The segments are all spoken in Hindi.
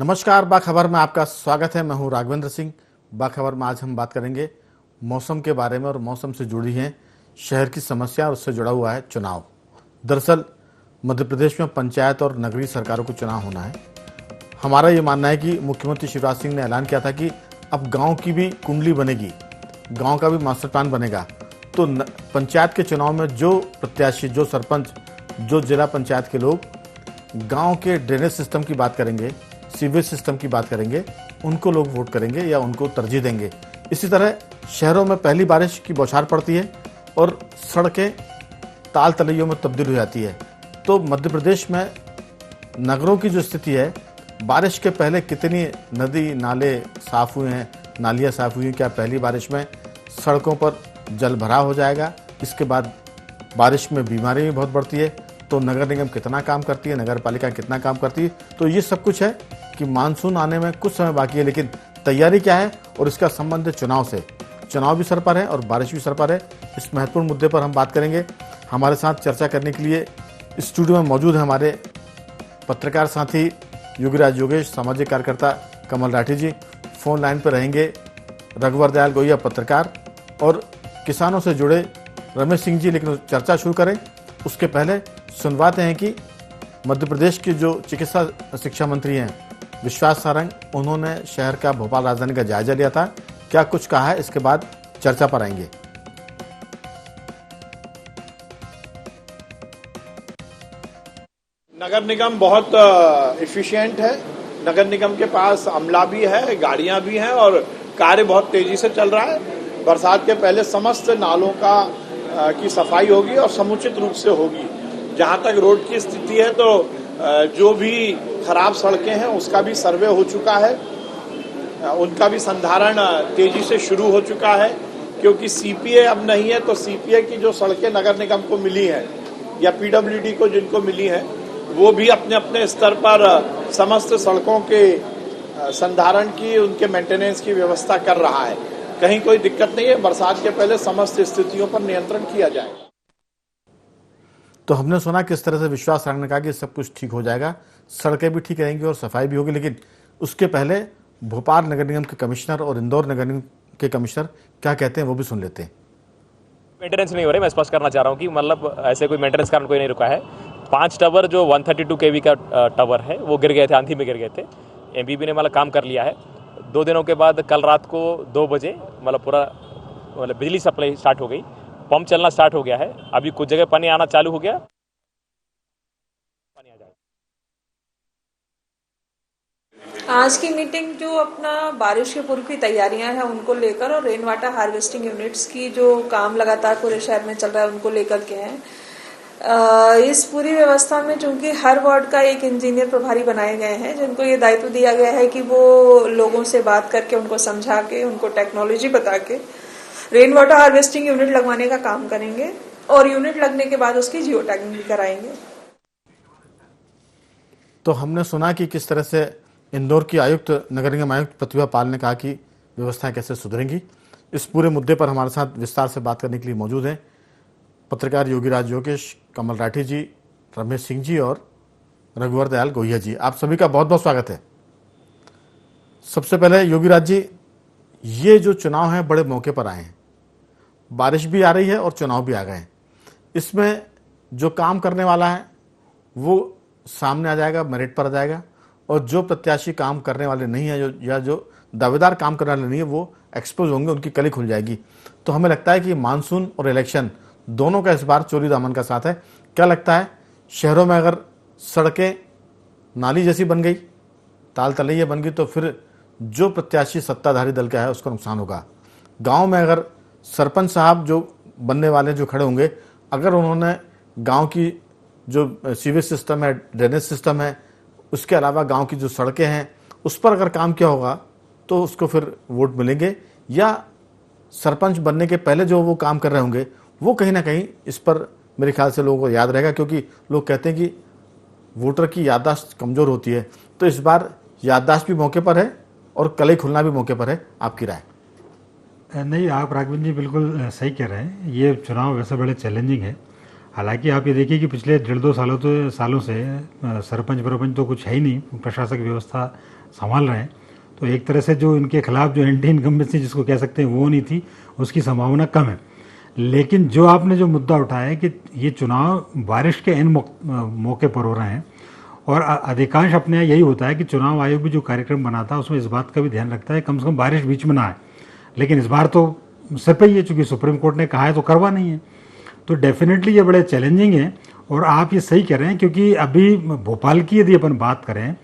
नमस्कार, बाखबर में आपका स्वागत है। मैं हूं राघवेंद्र सिंह। बाखबर में आज हम बात करेंगे मौसम के बारे में और मौसम से जुड़ी हैं शहर की समस्या और उससे जुड़ा हुआ है चुनाव। दरअसल मध्य प्रदेश में पंचायत और नगरीय सरकारों को चुनाव होना है। हमारा ये मानना है कि मुख्यमंत्री शिवराज सिंह ने ऐलान किया था कि अब गाँव की भी कुंडली बनेगी, गाँव का भी मास्टर प्लान बनेगा। तो पंचायत के चुनाव में जो प्रत्याशी, जो सरपंच, जो जिला पंचायत के लोग गांव के ड्रेनेज सिस्टम की बात करेंगे, सीवेज सिस्टम की बात करेंगे, उनको लोग वोट करेंगे या उनको तरजीह देंगे। इसी तरह शहरों में पहली बारिश की बौछार पड़ती है और सड़कें ताल तलैयों में तब्दील हो जाती है। तो मध्य प्रदेश में नगरों की जो स्थिति है, बारिश के पहले कितनी नदी नाले साफ हुए हैं, नालियाँ साफ हुई हैं, क्या पहली बारिश में सड़कों पर जल भराव हो जाएगा? इसके बाद बारिश में बीमारी भी बहुत बढ़ती है। तो नगर निगम कितना काम करती है, नगर पालिका कितना काम करती है? तो ये सब कुछ है कि मानसून आने में कुछ समय बाकी है, लेकिन तैयारी क्या है और इसका संबंध चुनाव से। चुनाव भी सर पर है और बारिश भी सर पर है। इस महत्वपूर्ण मुद्दे पर हम बात करेंगे। हमारे साथ चर्चा करने के लिए स्टूडियो में मौजूद है हमारे पत्रकार साथी योगीराज योगेश, सामाजिक कार्यकर्ता कमल राठी जी। फोन लाइन पर रहेंगे रघुवर दयाल गोहिया, पत्रकार, और किसानों से जुड़े रमेश सिंह जी। लेकिन चर्चा शुरू करें उसके पहले सुनवाते हैं कि मध्य प्रदेश के जो चिकित्सा शिक्षा मंत्री हैं विश्वास सारंग, उन्होंने शहर का, भोपाल राजधानी का जायजा लिया था। क्या कुछ कहा है, इसके बाद चर्चा पर आएंगे। नगर निगम बहुत एफिशिएंट है। नगर निगम के पास अमला भी है, गाड़ियां भी हैं और कार्य बहुत तेजी से चल रहा है। बरसात के पहले समस्त नालों की सफाई होगी और समुचित रूप से होगी। जहां तक रोड की स्थिति है तो जो भी खराब सड़कें हैं उसका भी सर्वे हो चुका है, उनका भी संधारण तेजी से शुरू हो चुका है। क्योंकि सीपीए अब नहीं है, तो सीपीए की जो सड़कें नगर निगम को मिली हैं या पीडब्ल्यूडी को जिनको मिली हैं, वो भी अपने अपने स्तर पर समस्त सड़कों के संधारण की, उनके मेंटेनेंस की व्यवस्था कर रहा है। कहीं कोई दिक्कत नहीं है। बरसात के पहले समस्त स्थितियों पर नियंत्रण किया जाएगा। तो हमने सुना किस तरह से विश्वास सारंग ने कहा कि सब कुछ ठीक हो जाएगा, सड़कें भी ठीक रहेंगी और सफाई भी होगी। लेकिन उसके पहले भोपाल नगर निगम के कमिश्नर और इंदौर नगर निगम के कमिश्नर क्या कहते हैं वो भी सुन लेते हैं। मेंटेनेंस नहीं हो रही, मैं स्पष्ट करना चाह रहा हूँ कि मतलब ऐसे कोई मेंटेनेंस कारण कोई नहीं रुका है। 5 टावर जो 132 kV का टावर है वो गिर गए थे, आंधी में गिर गए थे। एमबीबी ने मतलब काम कर लिया है। 2 दिनों के बाद कल रात को 2 बजे मतलब पूरा बिजली सप्लाई स्टार्ट हो गई, पंप चलना स्टार्ट हो गया है। अभी कुछ जगह पानी आना चालू हो गया, पानी आ जाएगा। आज की मीटिंग जो अपना बारिश के पूर्व की तैयारियां हैं उनको लेकर और रेन वाटर हार्वेस्टिंग यूनिट्स की जो काम लगातार पूरे शहर में चल रहा है उनको लेकर के हैं। इस पूरी व्यवस्था में चूंकि हर वार्ड का एक इंजीनियर प्रभारी बनाए गए हैं, जिनको ये दायित्व दिया गया है कि वो लोगों से बात करके, उनको समझा के, उनको टेक्नोलॉजी बता के रेन वाटर हार्वेस्टिंग यूनिट लगवाने का काम करेंगे और यूनिट लगने के बाद उसकी जियो टैगिंग भी कराएंगे। तो हमने सुना कि किस तरह से इंदौर की आयुक्त, नगर निगम आयुक्त प्रतिभा पाल ने कहा कि व्यवस्थाएं कैसे सुधरेंगी। इस पूरे मुद्दे पर हमारे साथ विस्तार से बात करने के लिए मौजूद हैं पत्रकार योगीराज योगेश, कमल राठी जी, रमेश सिंह जी और रघुवर दयाल गोहिया जी। आप सभी का बहुत बहुत स्वागत है। सबसे पहले योगीराज जी, ये जो चुनाव है बड़े मौके पर आए हैं, बारिश भी आ रही है और चुनाव भी आ गए हैं। इसमें जो काम करने वाला है वो सामने आ जाएगा, मेरिट पर आ जाएगा, और जो प्रत्याशी काम करने वाले नहीं है या जो दावेदार काम करने वाले नहीं है वो एक्सपोज होंगे, उनकी कली खुल जाएगी। तो हमें लगता है कि मानसून और इलेक्शन दोनों का इस बार चोरी दामन का साथ है। क्या लगता है, शहरों में अगर सड़कें नाली जैसी बन गई, ताल तलैया बन गई, तो फिर जो प्रत्याशी सत्ताधारी दल का है उसको नुकसान होगा। गांव में अगर सरपंच साहब जो बनने वाले जो खड़े होंगे, अगर उन्होंने गांव की जो सीवेज सिस्टम है, ड्रेनेज सिस्टम है, उसके अलावा गांव की जो सड़कें हैं उस पर अगर काम किया होगा तो उसको फिर वोट मिलेंगे। या सरपंच बनने के पहले जो वो काम कर रहे होंगे वो कहीं ना कहीं इस पर मेरे ख्याल से लोगों को याद रहेगा, क्योंकि लोग कहते हैं कि वोटर की याददाश्त कमज़ोर होती है। तो इस बार याददाश्त भी मौके पर है और कलई खुलना भी मौके पर है। आपकी राय? नहीं, आप राघवेंद्र जी बिल्कुल सही कह रहे हैं। ये चुनाव वैसे बड़े चैलेंजिंग है। हालांकि आप ये देखिए कि पिछले 1.5-2 सालों से सरपंच तो कुछ है ही नहीं, प्रशासक व्यवस्था संभाल रहे हैं। तो एक तरह से जो इनके खिलाफ जो एंटी इनकम्बेंसी जिसको कह सकते हैं वो नहीं थी, उसकी संभावना कम है। लेकिन जो आपने जो मुद्दा उठाया है कि ये चुनाव बारिश के इन मौके पर हो रहे हैं, और अधिकांश अपने यहाँ यही होता है कि चुनाव आयोग भी जो कार्यक्रम बनाता है उसमें इस बात का भी ध्यान रखता है कम से कम बारिश बीच में ना आए। लेकिन इस बार तो सिर पे ही है, चूँकि सुप्रीम कोर्ट ने कहा है तो करवा नहीं है, तो डेफिनेटली ये बड़े चैलेंजिंग है। और आप ये सही कह रहे हैं, क्योंकि अभी भोपाल की यदि अपन बात करें,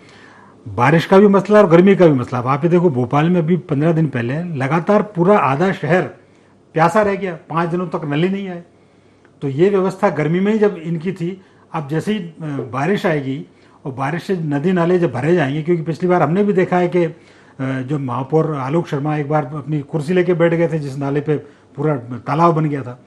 बारिश का भी मसला और गर्मी का भी मसला। आप ये देखो, भोपाल में अभी 15 दिन पहले लगातार पूरा आधा शहर प्यासा रह गया, 5 दिनों तक नल ही नहीं आए। तो ये व्यवस्था गर्मी में ही जब इनकी थी, अब जैसे ही बारिश आएगी और बारिश से नदी नाले जब भरे जाएंगे, क्योंकि पिछली बार हमने भी देखा है कि जो महापौर आलोक शर्मा एक बार अपनी कुर्सी लेके बैठ गए थे जिस नाले पे पूरा तालाब बन गया था।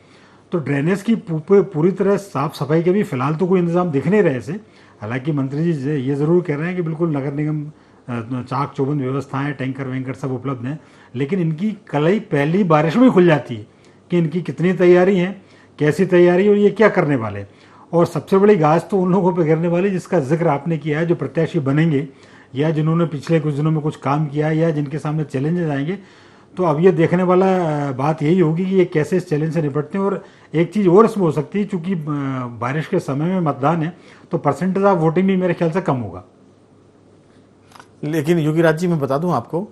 तो ड्रेनेज की पूरी तरह साफ सफाई के भी फिलहाल तो कोई इंतजाम दिख नहीं रहे थे। हालांकि मंत्री जी ये ज़रूर कह रहे हैं कि बिल्कुल नगर निगम चाक चौबंद व्यवस्थाएं, टैंकर वैंकर सब उपलब्ध हैं, लेकिन इनकी कलई पहली बारिश में खुल जाती है कि इनकी कितनी तैयारी है, कैसी तैयारी और ये क्या करने वाले। और सबसे बड़ी घास तो उन लोगों पर गिरने वाली जिसका जिक्र आपने किया है, जो प्रत्याशी बनेंगे या जिन्होंने पिछले कुछ दिनों में कुछ काम किया है या जिनके सामने चैलेंजेस आएंगे। तो अब ये देखने वाला बात यही होगी कि ये कैसे इस चैलेंज से निपटते हैं। और एक चीज़ और इसमें हो सकती है, चूंकि बारिश के समय में मतदान है तो परसेंटेज ऑफ वोटिंग भी मेरे ख्याल से कम होगा। लेकिन योगी राज जी, मैं बता दूं आपको,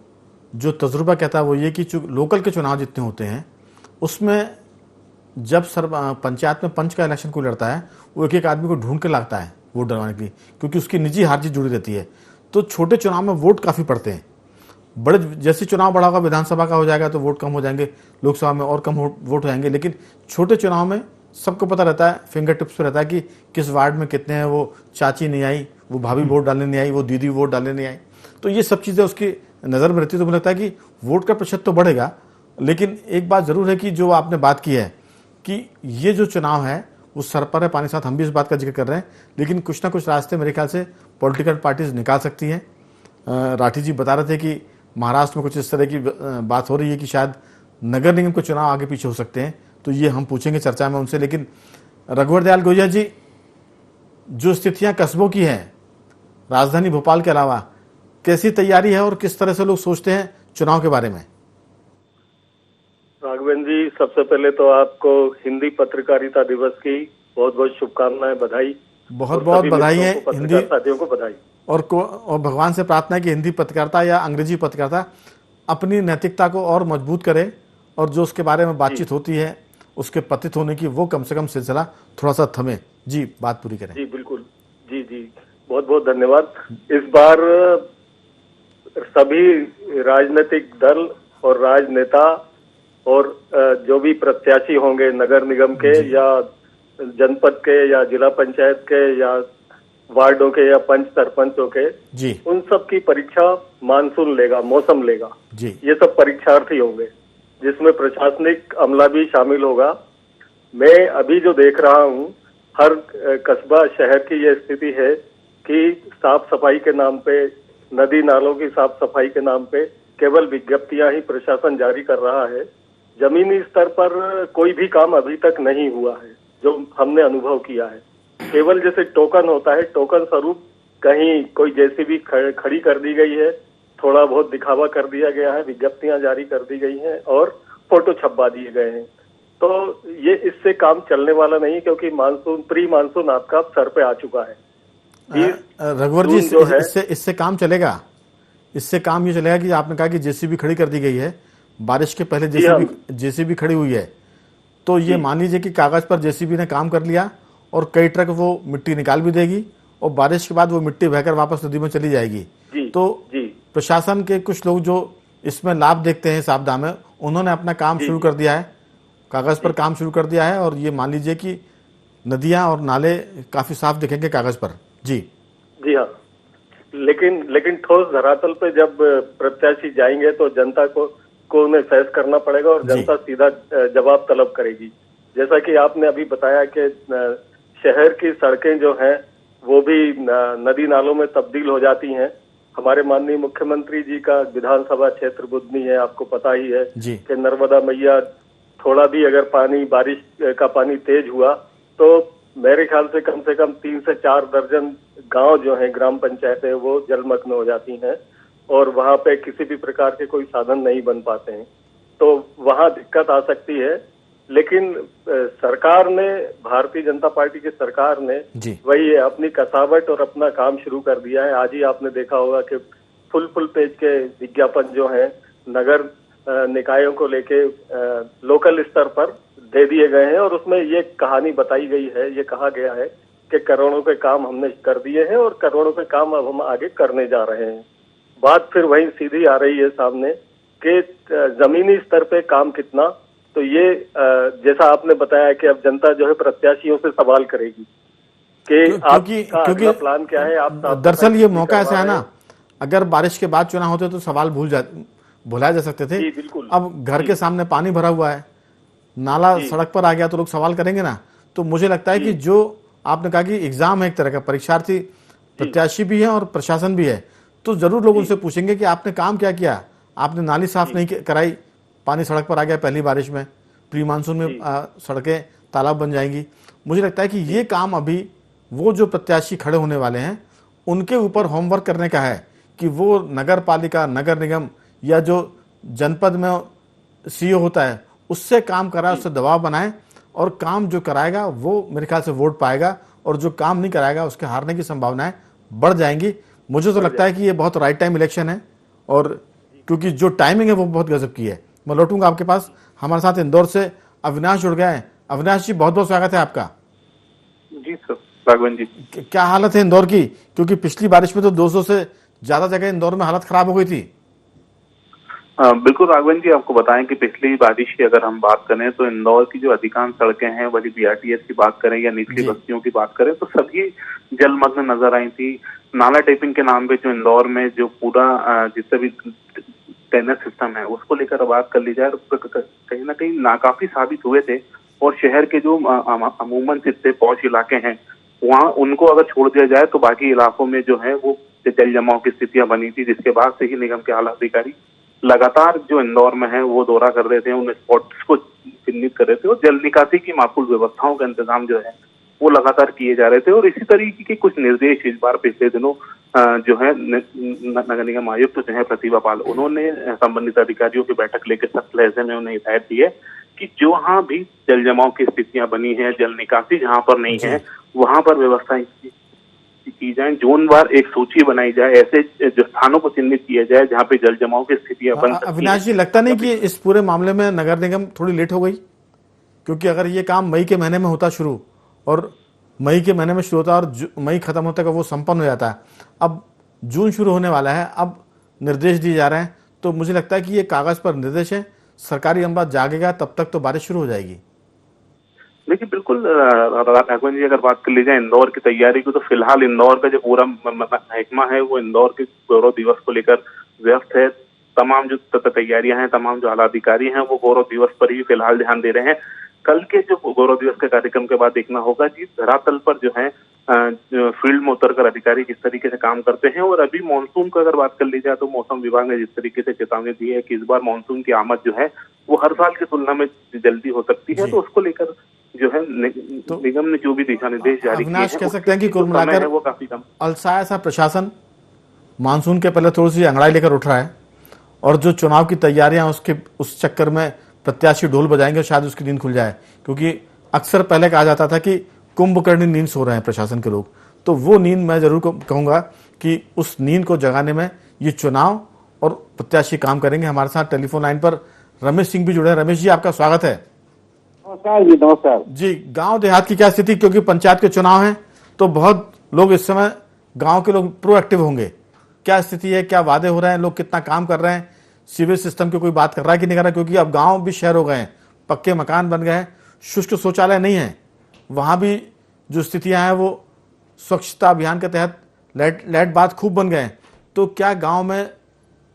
जो तजुर्बा कहता है वो ये कि लोकल के चुनाव जितने होते हैं उसमें जब पंचायत में पंच का इलेक्शन कोई लड़ता है, वो एक एक आदमी को ढूंढ के लाता है वोट डलवाने के लिए, क्योंकि उसकी निजी हार जीत जुड़ी रहती है। तो छोटे चुनाव में वोट काफ़ी पड़ते हैं। बड़े जैसे चुनाव बड़ा होगा, विधानसभा का हो जाएगा तो वोट कम हो जाएंगे, लोकसभा में और कम वोट हो जाएंगे। लेकिन छोटे चुनाव में सबको पता रहता है, फिंगर टिप्स पे रहता है कि किस वार्ड में कितने हैं, वो चाची नहीं आई, वो भाभी वोट डालने नहीं आई, वो दीदी वोट डालने नहीं आई। तो ये सब चीज़ें उसकी नज़र में रहती है। तो मुझे लगता है कि वोट का प्रतिशत तो बढ़ेगा। लेकिन एक बात ज़रूर है कि जो आपने बात की है कि ये जो चुनाव है वो सर पर है पानी साथ, हम भी इस बात का जिक्र कर रहे हैं। लेकिन कुछ ना कुछ रास्ते मेरे ख्याल से पॉलिटिकल पार्टीज निकाल सकती हैं। राठी जी बता रहे थे कि महाराष्ट्र में कुछ इस तरह की बात हो रही है कि शायद नगर निगम के चुनाव आगे पीछे हो सकते हैं। तो ये हम पूछेंगे चर्चा में उनसे। लेकिन रघुवर दयाल गोहिया जी, जो स्थितियां कस्बों की हैं राजधानी भोपाल के अलावा, कैसी तैयारी है और किस तरह से लोग सोचते हैं चुनाव के बारे में? राघवेंद्र जी, सबसे पहले तो आपको हिंदी पत्रकारिता दिवस की बहुत बहुत शुभकामनाएं, बधाई। बहुत बहुत बधाई है हिंदी साथियों को बधाई। और भगवान से प्रार्थना है कि हिंदी पत्रकारिता या अंग्रेजी पत्रकारिता अपनी नैतिकता को और मजबूत करे, और जो उसके बारे में बातचीत होती है उसके पतित होने की वो कम से कम सिलसिला थोड़ा सा थमे। जी, बात पूरी करें। जी बिल्कुल, जी जी, बहुत बहुत धन्यवाद। इस बार सभी राजनीतिक दल और राजनेता और जो भी प्रत्याशी होंगे नगर निगम के या जनपद के या जिला पंचायत के या वार्डों के या पंच सरपंचों के जी, उन सब की परीक्षा मानसून लेगा, मौसम लेगा जी। ये सब परीक्षार्थी होंगे, जिसमें प्रशासनिक अमला भी शामिल होगा। मैं अभी जो देख रहा हूँ, हर कस्बा शहर की ये स्थिति है कि साफ सफाई के नाम पे, नदी नालों की साफ सफाई के नाम पे केवल विज्ञप्तियां ही प्रशासन जारी कर रहा है। जमीनी स्तर पर कोई भी काम अभी तक नहीं हुआ है जो हमने अनुभव किया है। केवल जैसे टोकन होता है, टोकन स्वरूप कहीं कोई जेसीबी खड़ी कर दी गई है, थोड़ा बहुत दिखावा कर दिया गया है, विज्ञप्तियां जारी कर दी गई हैं और फोटो छपवा दिए गए हैं। तो ये इससे काम चलने वाला नहीं, क्योंकि मानसून, प्री मानसून आपका सर पे आ चुका है। रघुवर जी, इससे काम चलेगा। इससे काम ये चलेगा कि आपने कहा कि जेसीबी खड़ी कर दी गई है, बारिश के पहले जेसीबी खड़ी हुई है, तो ये मान लीजिए कि कागज पर जेसीबी ने काम कर लिया और कई ट्रक वो मिट्टी निकाल भी देगी और बारिश के बाद वो मिट्टी बहकर वापस नदी में चली जाएगी। तो प्रशासन के कुछ लोग जो इसमें लाभ देखते हैं इस आपदा में, उन्होंने अपना काम शुरू कर दिया है, कागज पर काम शुरू कर दिया है, और ये मान लीजिए कि नदियां और नाले काफी साफ दिखेंगे कागज पर। जी जी हाँ, लेकिन ठोस धरातल पे जब प्रत्याशी जाएंगे तो जनता को उन्हें फैस करना पड़ेगा और जनता सीधा जवाब तलब करेगी। जैसा कि आपने अभी बताया कि शहर की सड़कें जो हैं वो भी नदी नालों में तब्दील हो जाती हैं। हमारे माननीय मुख्यमंत्री जी का विधानसभा क्षेत्र बुधनी है, आपको पता ही है कि नर्मदा मैया थोड़ा भी अगर पानी, बारिश का पानी तेज हुआ तो मेरे ख्याल से कम 3 से 4 दर्जन गांव जो है, ग्राम पंचायतें, वो जलमग्न हो जाती हैं और वहां पे किसी भी प्रकार के कोई साधन नहीं बन पाते हैं। तो वहां दिक्कत आ सकती है। लेकिन सरकार ने, भारतीय जनता पार्टी की सरकार ने वही है, अपनी कसावट और अपना काम शुरू कर दिया है। आज ही आपने देखा होगा कि फुल पेज के विज्ञापन जो है नगर निकायों को लेके लोकल स्तर पर दे दिए गए हैं और उसमें ये कहानी बताई गई है, ये कहा गया है कि करोड़ों के काम हमने कर दिए हैं और करोड़ों के काम अब हम आगे करने जा रहे हैं। बात फिर वही सीधी आ रही है सामने कि जमीनी स्तर पे काम कितना। तो ये जैसा आपने बताया कि अब जनता जो है प्रत्याशियों से सवाल करेगी कि आपका अगला प्लान क्या है। आप दरअसल ये मौका ऐसा है ना, अगर बारिश के बाद चुनाव होते तो सवाल भुलाए जा सकते थे। बिल्कुल। अब घर के सामने पानी भरा हुआ है, नाला सड़क पर आ गया तो लोग सवाल करेंगे ना। तो मुझे लगता है कि जो आपने कहा कि एग्जाम है, एक तरह का परीक्षार्थी प्रत्याशी भी है और प्रशासन भी है, तो जरूर लोग उनसे पूछेंगे कि आपने काम क्या किया, आपने नाली साफ नहीं कराई, पानी सड़क पर आ गया पहली बारिश में, प्री मानसून में सड़कें तालाब बन जाएंगी। मुझे लगता है कि ये काम अभी वो जो प्रत्याशी खड़े होने वाले हैं उनके ऊपर होमवर्क करने का है कि वो नगर पालिका, नगर निगम या जो जनपद में सीईओ होता है उससे काम कराए, उससे दबाव बनाए और काम जो कराएगा वो मेरे ख्याल से वोट पाएगा और जो काम नहीं कराएगा उसके हारने की संभावनाएं बढ़ जाएंगी। मुझे तो लगता है कि ये बहुत राइट टाइम इलेक्शन है और क्योंकि जो टाइमिंग है वो बहुत गजब की है। मैं लौटूंगा आपके पास। हमारे साथ इंदौर से अविनाश जुड़ गए हैं। अविनाश जी, बहुत बहुत स्वागत है आपका। जी सर, राघवन जी, क्या हालत है इंदौर की? क्योंकि पिछली बारिश में तो 200 से ज्यादा जगह इंदौर में हालत खराब हो गई थी। बिल्कुल राघवन जी, आपको बताएं कि पिछली बारिश की अगर हम बात करें तो इंदौर की जो अधिकांश सड़कें हैं, वही बीआरटीएस की बात करें या निचली बस्तियों की बात करें, तो सभी जलमग्न नजर आई थी। नाला टेपिंग के नाम पे जो इंदौर में जो पूरा जितने भी ड्रेनेज सिस्टम है उसको लेकर बात कर ली जाए तो कहीं ना कहीं नाकाफी साबित हुए थे। और शहर के जो अमूमन जितने पौष इलाके हैं वहाँ उनको अगर छोड़ दिया जाए तो बाकी इलाकों में जो है वो जल जमाव की स्थितियां बनी थी, जिसके बाद से ही निगम के आला अधिकारी लगातार जो इंदौर में है वो दौरा कर रहे थे, उन स्पॉट्स को चिन्हित कर रहे थे और जल निकासी की माकूल व्यवस्थाओं का इंतजाम जो है वो लगातार किए जा रहे थे। और इसी तरीके के कुछ निर्देश इस बार पिछले दिनों जो है नगर निगम आयुक्त जो है प्रतिभा पाल, उन्होंने संबंधित अधिकारियों की बैठक लेकर सख्त लहजे में उन्हें हिदायत दी है कि जहाँ भी जल जमाव की स्थितियां बनी है, जल निकासी जहाँ पर नहीं है, वहां पर व्यवस्थाएं की जाए, जोनवार एक सूची बनाई जाए, ऐसे जो स्थानों को चिन्हित किया जाए जहाँ पे जल जमाव की स्थितियां बन सकती हैं। अविनाश जी, लगता नहीं कि इस पूरे मामले में नगर निगम थोड़ी लेट हो गई? क्योंकि अगर ये काम मई के महीने में होता शुरू और मई के महीने में शुरू होता और मई खत्म होता है वो संपन्न हो जाता है, अब जून शुरू होने वाला है, अब निर्देश दिए जा रहे हैं, तो मुझे लगता है कि ये कागज पर निर्देश है, सरकारी अमला जागेगा तब तक तो बारिश शुरू हो जाएगी। देखिए बिल्कुल राघवन जी, अगर बात कर ली जाए इंदौर की तैयारी को, तो फिलहाल इंदौर का जो पूरा महकमा है वो इंदौर के गौरव दिवस को लेकर व्यस्त है। तमाम जो तैयारियां हैं, तमाम जो आला अधिकारी हैं वो गौरव दिवस पर ही फिलहाल ध्यान दे रहे हैं। कल के जो गौरव दिवस के कार्यक्रम के बाद देखना होगा कि धरातल पर जो है फील्ड में उतरकर अधिकारी किस तरीके से काम करते हैं। और अभी मानसून को अगर बात कर ली जाए तो मौसम विभाग ने जिस तरीके से चेतावनी दी है कि इस बार मानसून की आमद जो है वो हर साल की तुलना में जल्दी हो सकती है, तो उसको लेकर जो है निगम ने जो भी दिशा निर्देश जारी किए हैं, कह सकते हैं कि कुल मिलाकर वो काफी कम अलसाया सा प्रशासन मानसून के पहले थोड़ी सी अंगड़ाई लेकर उठ रहा है और जो चुनाव की तैयारियां उसके उस चक्कर में प्रत्याशी ढोल बजाएंगे, शायद उसकी नींद खुल जाए। क्योंकि अक्सर पहले कहा जाता था कि कुंभकर्णी नींद सो रहे हैं प्रशासन के लोग, तो वो नींद मैं जरूर कहूंगा कि उस नींद को जगाने में ये चुनाव और प्रत्याशी काम करेंगे। हमारे साथ टेलीफोन लाइन पर रमेश सिंह भी जुड़े हैं। रमेश जी, आपका स्वागत है। नमस्कार जी। नमस्कार जी। गांव देहात की क्या स्थिति, क्योंकि पंचायत के चुनाव हैं तो बहुत लोग इस समय गांव के लोग प्रोएक्टिव होंगे, क्या स्थिति है, क्या वादे हो रहे हैं, लोग कितना काम कर रहे हैं, सीवेज सिस्टम की कोई बात कर रहा है कि नहीं कर रहा? क्योंकि अब गांव भी शहर हो गए हैं, पक्के मकान बन गए हैं, शुष्क शौचालय नहीं है, वहां भी जो स्थितियां हैं वो स्वच्छता अभियान के तहत लाइट बात खूब बन गए हैं। तो क्या गांव में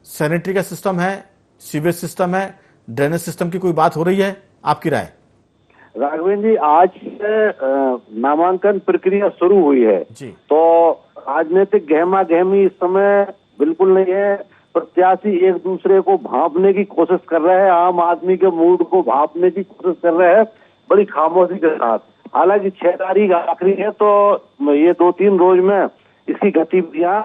सैनिटरी का सिस्टम है, सीवेज सिस्टम है, ड्रेनेज सिस्टम की कोई बात हो रही है? आपकी राय? राघवेंद्र जी, आज से नामांकन प्रक्रिया शुरू हुई है जी, तो राजनीतिक गहमा गहमी इस समय बिल्कुल नहीं है। प्रत्याशी एक दूसरे को भांपने की कोशिश कर रहे हैं, आम आदमी के मूड को भांपने की कोशिश कर रहे हैं बड़ी खामोशी के साथ। हालांकि 6 तारीख आखिरी है, तो ये 2-3 रोज में इसकी गतिविधियां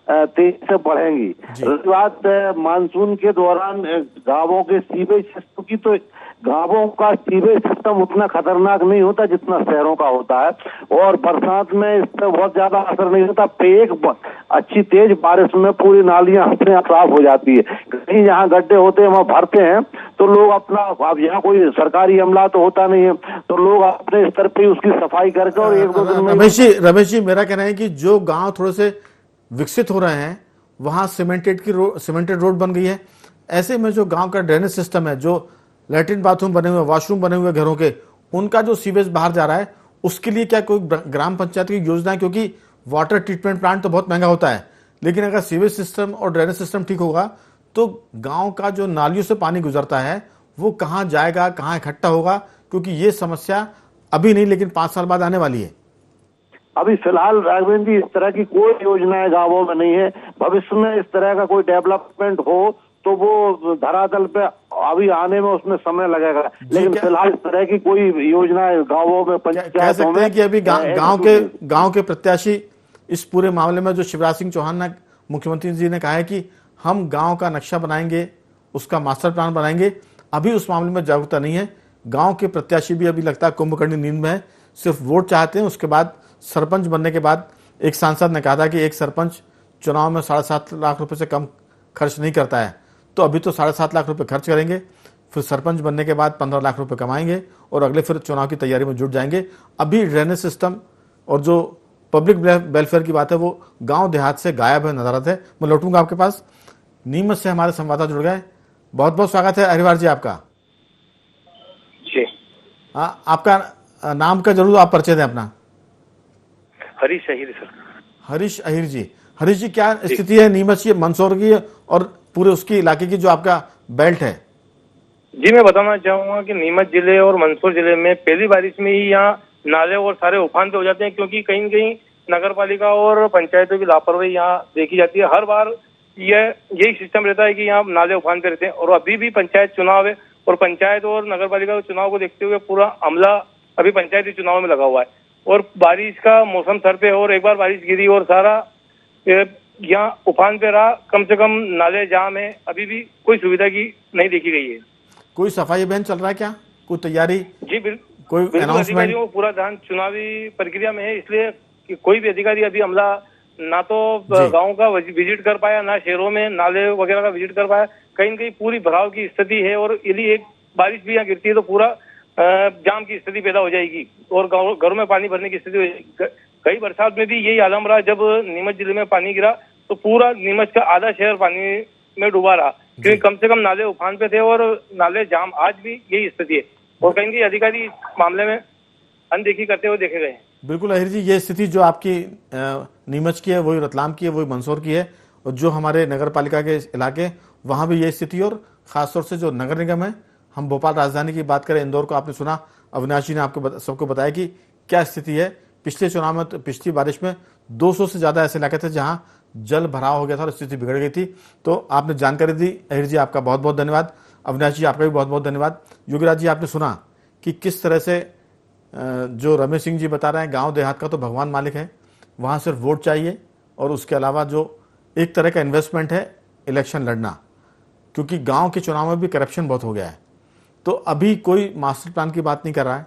तेजी से बढ़ेंगी। रही बात मानसून के दौरान गांवों के सीवेज सिस्टम की, तो गांवों का सीवेज सिस्टम उतना खतरनाक नहीं होता जितना शहरों का होता है, और बरसात में इससे बहुत ज्यादा असर नहीं होता। एक अच्छी तेज बारिश में पूरी नालियां अपने आप साफ हो जाती है। कहीं जहाँ गड्ढे होते हैं वहाँ भरते हैं तो लोग अपना, अब यहाँ कोई सरकारी अमला तो होता नहीं है, तो लोग अपने स्तर पे उसकी सफाई करके और 1-2 दिन में। रमेश जी, मेरा कहना है कि जो गांव थोड़े से विकसित हो रहे हैं वहां सीमेंटेड रोड बन गई है, ऐसे में जो गांव का ड्रेनेज सिस्टम है, जो लैट्रिन बाथरूम बने हुए, वॉशरूम बने हुए घरों के, उनका जो सीवेज बाहर जा रहा है, उसके लिए क्या कोई ग्राम पंचायत की योजना है? क्योंकि वाटर ट्रीटमेंट प्लांट तो बहुत महंगा होता है, लेकिन अगर सीवेज सिस्टम और ड्रेनेज सिस्टम ठीक होगा तो गांव का जो नालियों से पानी गुजरता है वो कहाँ जाएगा, कहाँ इकट्ठा होगा? क्योंकि ये समस्या अभी नहीं लेकिन 5 साल बाद आने वाली है। अभी फिलहाल राघवेंद्र जी इस तरह की कोई योजनाएं गांवों में नहीं है। भविष्य में इस तरह का कोई डेवलपमेंट हो तो वो धरातल पे अभी आने में उसमें समय लगेगा, लेकिन फिलहाल इस तरह की कोई योजना गांवों में, पंचायतों कह सकते हैं कि अभी गांव के प्रत्याशी इस पूरे मामले में, जो शिवराज सिंह चौहान ने, मुख्यमंत्री जी ने कहा है कि हम गांव का नक्शा बनाएंगे, उसका मास्टर प्लान बनाएंगे, अभी उस मामले में जागरूकता नहीं है। गांव के प्रत्याशी भी अभी लगता है कुंभकर्णी नींद में है, सिर्फ वोट चाहते हैं। उसके बाद सरपंच बनने के बाद एक सांसद ने कहा था कि एक सरपंच चुनाव में 7.5 लाख रुपए से कम खर्च नहीं करता है, तो अभी तो 7.5 लाख रुपए खर्च करेंगे, फिर सरपंच बनने के बाद 15 लाख रुपए कमाएंगे और अगले फिर चुनाव की तैयारी में जुट जाएंगे। अभी ड्रेनेज सिस्टम और जो पब्लिक वेलफेयर की बात है वो गांव देहात से गायब है, नजर आता है। मैं लौटूंगा आपके पास। नीमच से हमारे संवाददाता जुड़ गए, बहुत बहुत स्वागत है अहिरवार जी आपका। जी आपका नाम का जरूर आप परिचय दें अपना। हरीश अहिर सर। हरीश अहिर जी, हरीश जी क्या स्थिति है नीमच की, मंदसौर की और पूरे उसके इलाके की जो आपका बेल्ट है? जी मैं बताना चाहूंगा कि नीमच जिले और मंदसौर जिले में पहली बारिश में ही यहाँ नाले और सारे उफान पे हो जाते हैं, क्योंकि कहीं न कहीं नगर पालिका और पंचायतों की लापरवाही यहाँ देखी जाती है। हर बार यही सिस्टम रहता है कि यहाँ नाले उफान पे रहते हैं, और अभी भी पंचायत चुनाव है और पंचायत और नगर पालिका के चुनाव को देखते हुए पूरा अमला अभी पंचायती चुनाव में लगा हुआ है, और बारिश का मौसम सर पे, और एक बार बारिश गिरी और सारा यहाँ उफान पे रहा। कम से कम नाले जाम है, अभी भी कोई सुविधा की नहीं देखी गई है। कोई सफाई अभियान चल रहा है क्या, कोई तैयारी? जी कोई बिल्कुल, अधिकारियों को पूरा ध्यान चुनावी प्रक्रिया में है, इसलिए कि कोई भी अधिकारी अभी अमला ना तो गाँव का विजिट कर पाया, ना शहरों में नाले वगैरह का विजिट कर पाया। कहीं न कहीं पूरी भराव की स्थिति है, और यदि एक बारिश भी यहाँ गिरती है तो पूरा जाम की स्थिति पैदा हो जाएगी और घरों में पानी भरने की स्थिति हो जाएगी। कई बरसात में भी यही आलम रहा, जब नीमच जिले में पानी गिरा तो पूरा नीमच का आधा शहर पानी में डूबा रहा, क्योंकि कम से कम नाले उफान पे थे और नाले जाम। आज भी यही स्थिति है, और कहीं कहीं अधिकारी इस मामले में अनदेखी करते हुए देखे गए हैं। बिल्कुल अहिर जी, ये स्थिति जो आपकी नीमच की है, वही रतलाम की है, वही मंदसौर की है, और जो हमारे नगर पालिका के इलाके वहां भी ये स्थिति, और खासतौर से जो नगर निगम है, हम भोपाल राजधानी की बात करें, इंदौर को आपने सुना, अविनाश जी ने आपको सबको बताया कि क्या स्थिति है। पिछले चुनाव में, तो पिछली बारिश में 200 से ज्यादा ऐसे इलाके थे जहां जल भराव हो गया था और स्थिति बिगड़ गई थी। तो आपने जानकारी दी अहिर जी, आपका बहुत बहुत धन्यवाद। अविनाश जी आपका भी बहुत बहुत धन्यवाद। योगीराज जी, आपने सुना कि किस तरह से जो रमेश सिंह जी बता रहे हैं, गांव देहात का तो भगवान मालिक है, वहां सिर्फ वोट चाहिए, और उसके अलावा जो एक तरह का इन्वेस्टमेंट है इलेक्शन लड़ना, क्योंकि गांव के चुनाव में भी करप्शन बहुत हो गया है। तो अभी कोई मास्टर प्लान की बात नहीं कर रहा है,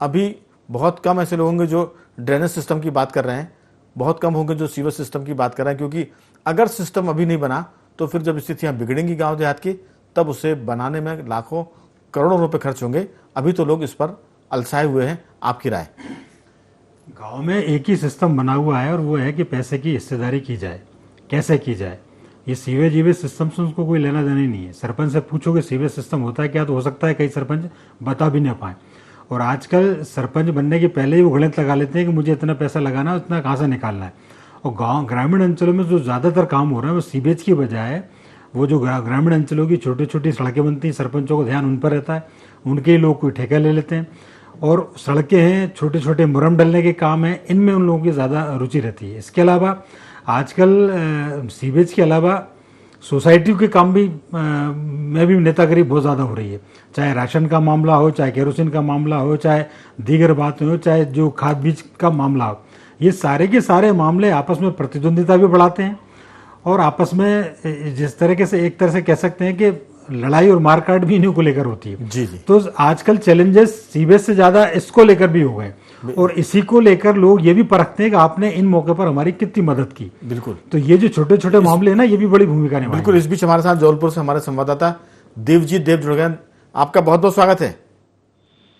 अभी बहुत कम ऐसे लोग होंगे जो ड्रेनेज सिस्टम की बात कर रहे हैं, बहुत कम होंगे जो सीवर सिस्टम की बात कर रहे हैं, क्योंकि अगर सिस्टम अभी नहीं बना तो फिर जब स्थितियां बिगड़ेंगी गांव देहात की, तब उसे बनाने में लाखों करोड़ों रुपए खर्च होंगे। अभी तो लोग इस पर अलसाए हुए हैं। आपकी राय? गांव में एक ही सिस्टम बना हुआ है, और वो है कि पैसे की हिस्सेदारी की जाए। कैसे की जाए? ये सीवेज ईवेज सिस्टम से उसको कोई लेना देना ही नहीं है। सरपंच से पूछो कि सीवेज सिस्टम होता है क्या, तो हो सकता है कई सरपंच बता भी ना पाए। और आजकल सरपंच बनने के पहले ही वो गणित लगा लेते हैं कि मुझे इतना पैसा लगाना है, उतना कहाँ से निकालना है। और गाँव ग्रामीण अंचलों में जो ज़्यादातर काम हो रहा है वो सीवेज की बजाय वो जो ग्रामीण अंचलों की छोटी छोटी सड़कें बनती हैं, सरपंचों को ध्यान उन पर रहता है, उनके लोग कोई ठेका ले लेते हैं, और सड़कें हैं, छोटे छोटे मुरम डलने के काम हैं, इनमें उन लोगों की ज़्यादा रुचि रहती है। इसके अलावा आजकल सीवेज के अलावा सोसाइटी के काम भी में भी नेतागिरी बहुत ज़्यादा हो रही है, चाहे राशन का मामला हो, चाहे केरोसिन का मामला हो, चाहे दीगर बातें हो, चाहे जो खाद बीज का मामला हो। ये सारे के सारे मामले आपस में प्रतिद्वंदिता भी बढ़ाते हैं और आपस में जिस तरीके से एक तरह से कह सकते हैं कि लड़ाई और मारकाट भी इन्हीं को लेकर होती है। जी जी। तो आजकल चैलेंजेस सीबीएस से ज़्यादा इसको लेकर भी हो गए और इसी को लेकर लोग ये भी परखते हैं कि आपने इन मौके पर हमारी कितनी मदद की। बिल्कुल। तो ये जो छोटे छोटे मामले हैं ना, ये भी बड़ी भूमिका निभाएंगे। बिल्कुल। इस बीच हमारे साथ जबलपुर से हमारे संवाददाता देवजीत देव जुड़ गए। आपका बहुत बहुत स्वागत है।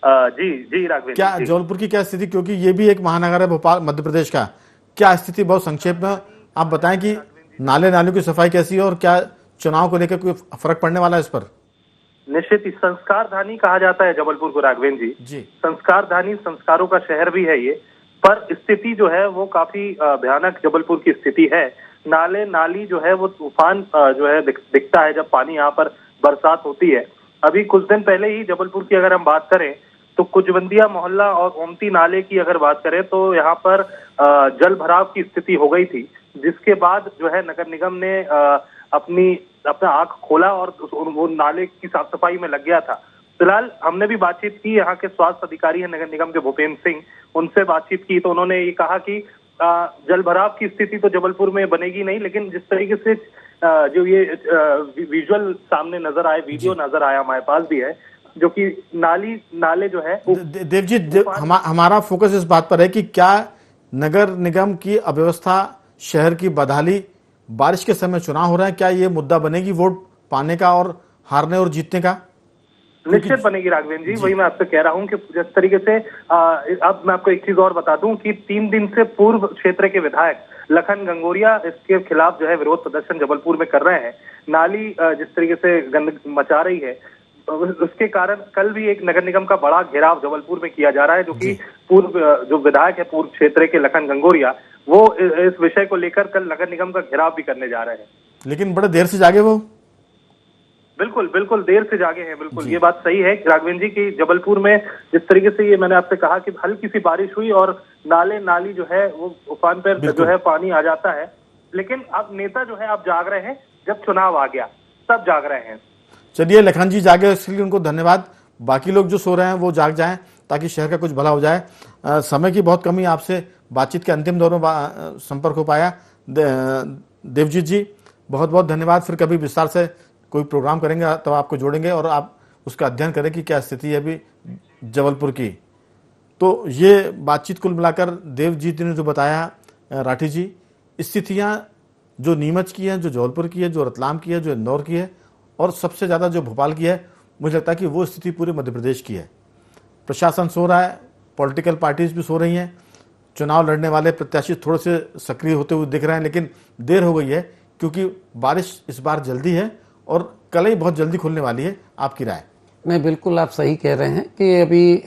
जी जी राघवेंद्र क्या जबलपुर की क्या स्थिति, क्योंकि ये भी एक महानगर है भोपाल मध्य प्रदेश का, क्या स्थिति बहुत संक्षेप में आप बताएं कि नाले नालियों की सफाई कैसी है और क्या चुनाव को लेकर कोई फर्क पड़ने वाला है इस पर? निश्चित ही संस्कारधानी कहा जाता है जबलपुर को राघवेंद्र जी। संस्कारधानी, संस्कारों का शहर भी है ये, पर स्थिति जो है वो काफी भयानक जबलपुर की स्थिति है। नाले नाली जो है वो तूफान जो है दिखता है जब पानी यहाँ पर बरसात होती है। अभी कुछ दिन पहले ही जबलपुर की अगर हम बात करें तो कुजबंदिया मोहल्ला और ओमती नाले की अगर बात करें तो यहाँ पर जल भराव की स्थिति हो गई थी, जिसके बाद जो है नगर निगम ने अपना आंख खोला और वो नाले की साफ सफाई में लग गया था। फिलहाल हमने भी बातचीत की, यहाँ के स्वास्थ्य अधिकारी हैं नगर निगम के भूपेंद्र सिंह, उनसे बातचीत की तो उन्होंने ये कहा कि जल भराव की स्थिति तो जबलपुर में बनेगी नहीं, लेकिन जिस तरीके से जो ये विजुअल सामने नजर आए, वीडियो नजर आया, हमारे पास भी है, जो कि नाले जो है देवजीत, हमारा फोकस इस बात पर है कि क्या नगर निगम की अव्यवस्था, शहर की बदहाली, बारिश के समय चुनाव हो रहा है, क्या ये मुद्दा बनेगी वोट पाने का और हारने और जीतने का? निश्चित बनेगी राघवेंद्र जी, वही मैं आपसे कह रहा हूं कि जिस तरीके से अब मैं आपको एक चीज और बता दूं कि 3 दिन से पूर्व क्षेत्र के विधायक लखन गंगोरिया इसके खिलाफ जो है विरोध प्रदर्शन जबलपुर में कर रहे हैं। नाली जिस तरीके से गंद मचा रही है, उसके कारण कल भी एक नगर निगम का बड़ा घेराव जबलपुर में किया जा रहा है, जो कि पूर्व जो विधायक है पूर्व क्षेत्र के लखन गंगोरिया, वो इस विषय को लेकर कल नगर निगम का घेराव भी करने जा रहे हैं। लेकिन बड़े देर से जागे वो। बिल्कुल बिल्कुल देर से जागे हैं, बिल्कुल ये बात सही है राघवेंद्र जी की जबलपुर में जिस तरीके से ये मैंने आपसे कहा कि हल्की सी बारिश हुई और नाले नाली जो है वो उफान पर जो है पानी आ जाता है, लेकिन अब नेता जो है अब जाग रहे हैं, जब चुनाव आ गया सब जाग रहे हैं। चलिए लखन जी जागे, इसके लिए उनको धन्यवाद। बाकी लोग जो सो रहे हैं वो जाग जाएं ताकि शहर का कुछ भला हो जाए। समय की बहुत कमी, आपसे बातचीत के अंतिम दौर में संपर्क हो पाया। देवजीत जी बहुत बहुत धन्यवाद। फिर कभी विस्तार से कोई प्रोग्राम करेंगे तो आपको जोड़ेंगे और आप उसका अध्ययन करें कि क्या स्थिति है अभी जबलपुर की। तो ये बातचीत कुल मिलाकर देवजीत ने जो बताया राठी जी, स्थितियां जो नीमच की है, जो जबलपुर की है, जो रतलाम की है, जो इंदौर की है और सबसे ज़्यादा जो भोपाल की है, मुझे लगता है कि वो स्थिति पूरे मध्य प्रदेश की है। प्रशासन सो रहा है, पॉलिटिकल पार्टीज भी सो रही हैं, चुनाव लड़ने वाले प्रत्याशी थोड़े से सक्रिय होते हुए दिख रहे हैं, लेकिन देर हो गई है क्योंकि बारिश इस बार जल्दी है और कलई बहुत जल्दी खुलने वाली है। आपकी राय? नहीं, बिल्कुल आप सही कह रहे हैं कि अभी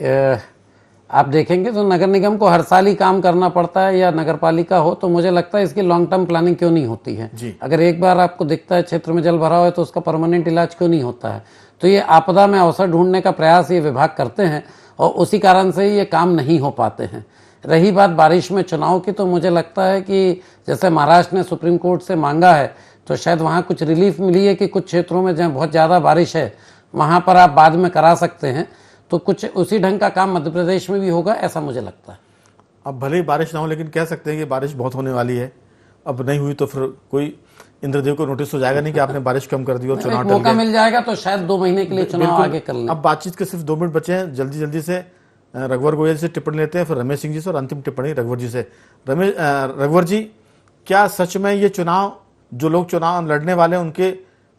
आप देखेंगे तो नगर निगम को हर साल ही काम करना पड़ता है या नगर पालिका हो, तो मुझे लगता है इसकी लॉन्ग टर्म प्लानिंग क्यों नहीं होती है। अगर एक बार आपको दिखता है क्षेत्र में जल भराव है तो उसका परमानेंट इलाज क्यों नहीं होता है। तो ये आपदा में अवसर ढूंढने का प्रयास ये विभाग करते हैं और उसी कारण से ये काम नहीं हो पाते हैं। रही बात बारिश में चुनाव की, तो मुझे लगता है कि जैसे महाराष्ट्र ने सुप्रीम कोर्ट से मांगा है तो शायद वहाँ कुछ रिलीफ मिली है कि कुछ क्षेत्रों में जहाँ बहुत ज़्यादा बारिश है वहाँ पर आप बाद में करा सकते हैं, तो कुछ उसी ढंग का काम मध्य प्रदेश में भी होगा, ऐसा मुझे लगता है। अब भले ही बारिश ना हो, लेकिन कह सकते हैं कि बारिश बहुत होने वाली है। अब नहीं हुई तो फिर कोई इंद्रदेव को नोटिस हो जाएगा नहीं कि आपने बारिश कम कर दी और चुनाव मौका मिल जाएगा तो शायद 2 महीने के लिए चुनाव आगे कर लें। अब बातचीत के सिर्फ 2 मिनट बचे हैं, जल्दी से रघुवर गोयल से टिप्पणी लेते हैं, फिर रमेश सिंह जी से और अंतिम टिप्पणी रघुवर जी से। रघुवर जी, क्या सच में ये चुनाव, जो लोग चुनाव लड़ने वाले हैं उनके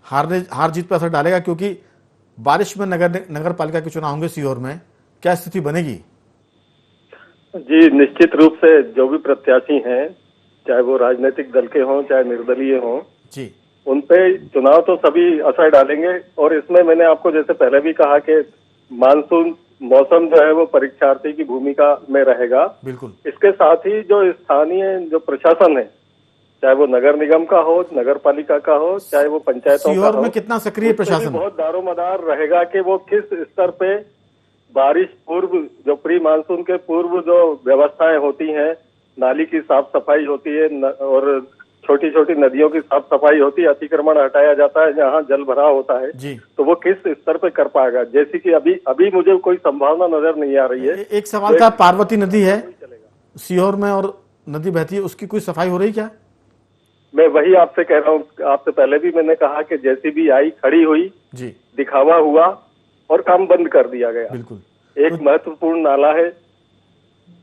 हार जीत पर असर डालेगा? क्योंकि बारिश में नगर पालिका के चुनाव होंगे सीहोर में, क्या स्थिति बनेगी? जी निश्चित रूप से जो भी प्रत्याशी हैं, चाहे वो राजनीतिक दल के हों चाहे निर्दलीय हों जी, उन पे चुनाव तो सभी असर डालेंगे। और इसमें मैंने आपको जैसे पहले भी कहा कि मानसून मौसम जो है वो परीक्षार्थी की भूमिका में रहेगा। बिल्कुल। इसके साथ ही जो स्थानीय जो प्रशासन है, चाहे वो नगर निगम का हो, नगर पालिका का हो, चाहे वो पंचायतों का हो, में कितना सक्रिय प्रशासन बहुत दारोमदार रहेगा कि वो किस स्तर पे बारिश पूर्व, जो प्री मानसून के पूर्व जो व्यवस्थाएं होती हैं, नाली की साफ सफाई होती है और छोटी छोटी नदियों की साफ सफाई होती है, अतिक्रमण हटाया जाता है, जहाँ जल भरा होता है जी। तो वो किस स्तर पे कर पाएगा? जैसे कि अभी मुझे कोई संभावना नजर नहीं आ रही है। एक सवाल था, पार्वती नदी है सीहोर में और नदी बहती है, उसकी कोई सफाई हो रही क्या? मैं वही आपसे कह रहा हूँ, आपसे पहले भी मैंने कहा कि जेसीबी आई, खड़ी हुई जी, दिखावा हुआ और काम बंद कर दिया गया। बिल्कुल। एक महत्वपूर्ण नाला है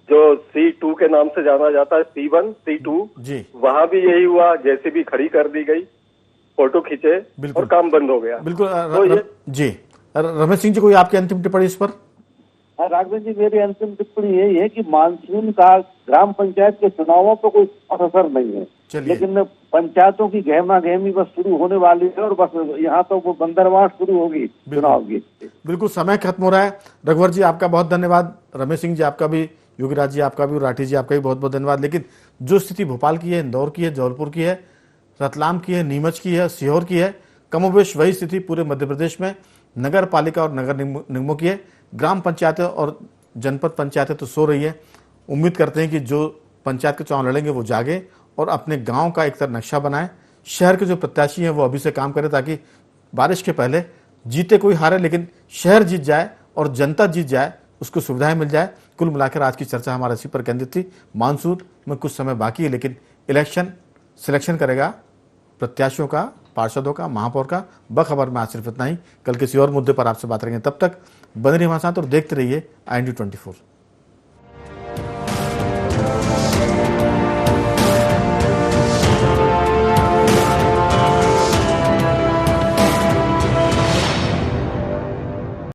जो C2 के नाम से जाना जाता है, C1 C2 जी, वहां भी यही हुआ, जेसीबी खड़ी कर दी गई, फोटो खींचे और काम बंद हो गया। बिल्कुल। तो जी, रमेश सिंह जी, कोई आपकी अंतिम टिप्पणी इस पर? राघवेंद्र जी, मेरी अंतिम टिप्पणी यही है कि मानसून का ग्राम पंचायत के चुनावों पर कोई असर नहीं है, लेकिन पंचायतों की गहमा गहमी बस शुरू होने वाली है और बस यहाँ तो वो बंदरवाट शुरू होगी चुनाव की। बिल्कुल, समय खत्म हो रहा है। रघुवर जी आपका बहुत धन्यवाद, रमेश सिंह जी आपका भी, योगीराज जी आपका भी, राठी जी आपका भी बहुत बहुत धन्यवाद। लेकिन जो स्थिति भोपाल की है, इंदौर की है, जबलपुर की है, रतलाम की है, नीमच की है, सीहोर की है, कमोबेश वही स्थिति पूरे मध्य प्रदेश में नगर पालिका और नगर निगमों की है। ग्राम पंचायतें और जनपद पंचायतें तो सो रही है। उम्मीद करते हैं कि जो पंचायत के चुनाव लड़ेंगे वो जागे और अपने गांव का एक तरह नक्शा बनाए। शहर के जो प्रत्याशी हैं वो अभी से काम करें ताकि बारिश के पहले जीते कोई हारे, लेकिन शहर जीत जाए और जनता जीत जाए, उसको सुविधाएं मिल जाए। कुल मिलाकर आज की चर्चा हमारा इसी पर केंद्रित थी। मानसून में कुछ समय बाकी है, लेकिन इलेक्शन सिलेक्शन करेगा प्रत्याशियों का, पार्षदों का, महापौर का। बखबर में आज सिर्फ इतना ही। कल किसी और मुद्दे पर आपसे बात करेंगे। तब तक बने रहिए हमारे साथ और देखते रहिए IND24।